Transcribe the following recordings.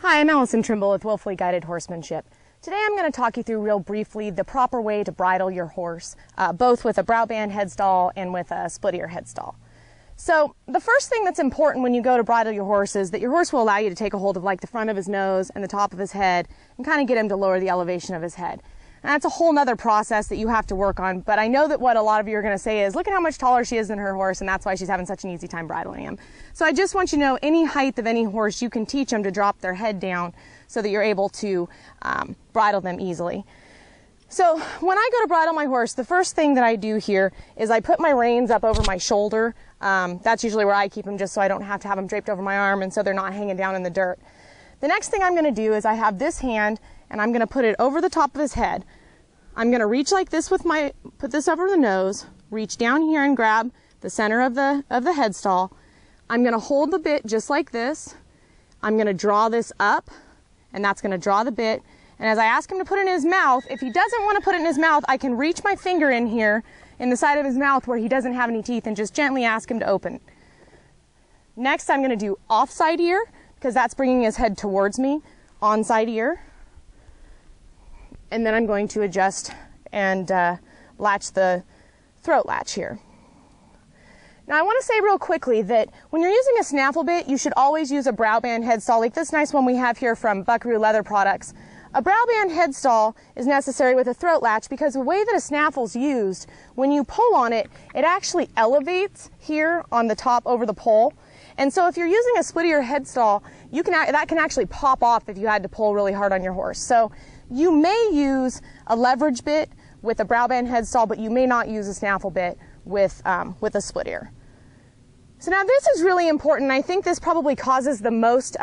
Hi, I'm Allison Trimble with Willfully Guided Horsemanship. Today I'm going to talk you through real briefly the proper way to bridle your horse, both with a brow band headstall and with a split ear headstall. So the first thing that's important when you go to bridle your horse is that your horse will allow you to take a hold of like the front of his nose and the top of his head and kind of get him to lower the elevation of his head. And that's a whole nother process that you have to work on, but I know that what a lot of you are going to say is, look at how much taller she is than her horse, and that's why she's having such an easy time bridling him. So I just want you to know, any height of any horse, you can teach them to drop their head down so that you're able to bridle them easily. So when I go to bridle my horse, the first thing that I do here is I put my reins up over my shoulder. That's usually where I keep them, just so I don't have to have them draped over my arm and so they're not hanging down in the dirt. The next thing I'm going to do is I have this hand and I'm going to put it over the top of his head. I'm going to reach like this with put this over the nose, reach down here and grab the center of the headstall. I'm going to hold the bit just like this. I'm going to draw this up, and that's going to draw the bit. And as I ask him to put it in his mouth, if he doesn't want to put it in his mouth, I can reach my finger in here in the side of his mouth where he doesn't have any teeth and just gently ask him to open. Next, I'm going to do offside ear, because that's bringing his head towards me, onside ear. And then I'm going to adjust and latch the throat latch here. Now I want to say real quickly that when you're using a snaffle bit, you should always use a brow band headstall like this nice one we have here from Buckaroo Leather Products. A brow band headstall is necessary with a throat latch because the way that a snaffle's used, when you pull on it, it actually elevates here on the top over the pole. And so if you're using a split ear headstall, that can actually pop off if you had to pull really hard on your horse. So you may use a leverage bit with a brow band headstall, but you may not use a snaffle bit with a split ear. So now this is really important. I think this probably causes the most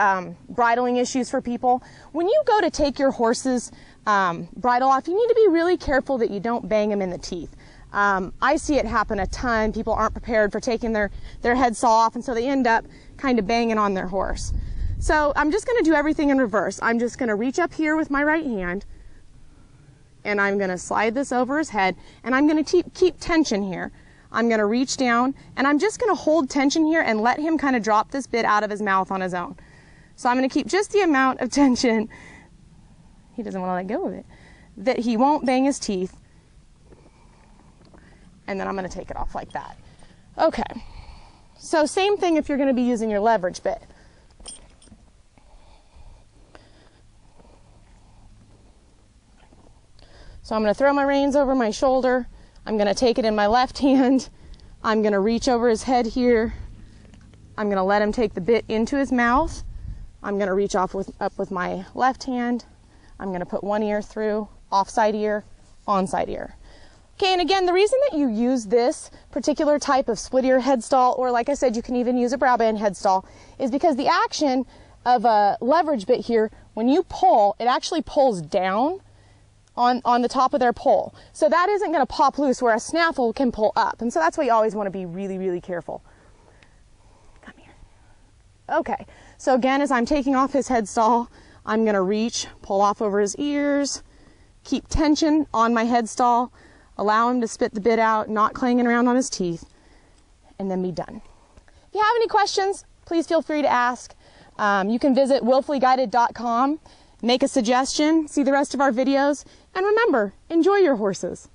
bridling issues for people. When you go to take your horse's bridle off, you need to be really careful that you don't bang him in the teeth. I see it happen a ton. People aren't prepared for taking their headstall off, and so they end up kind of banging on their horse. So I'm just going to do everything in reverse. I'm just going to reach up here with my right hand, and I'm going to slide this over his head, and I'm going to keep tension here. I'm going to reach down, and I'm just going to hold tension here and let him kind of drop this bit out of his mouth on his own. So I'm going to keep just the amount of tension, he doesn't want to let go of it, that he won't bang his teeth, and then I'm going to take it off like that. Okay, so same thing if you're going to be using your leverage bit. So I'm going to throw my reins over my shoulder. I'm going to take it in my left hand. I'm going to reach over his head here. I'm going to let him take the bit into his mouth. I'm going to reach up with my left hand. I'm going to put one ear through, offside ear, onside ear. Okay, and again, the reason that you use this particular type of split ear headstall, or like I said, you can even use a brow band headstall, is because the action of a leverage bit here, when you pull, it actually pulls down on the top of their pole. So that isn't going to pop loose where a snaffle can pull up. And so that's why you always want to be really, really careful. Come here. Okay, so again, as I'm taking off his headstall, I'm going to reach, pull off over his ears, keep tension on my headstall, allow him to spit the bit out, not clanging around on his teeth, and then be done. If you have any questions, please feel free to ask. You can visit willfullyguided.com. Make a suggestion, see the rest of our videos, and remember, enjoy your horses.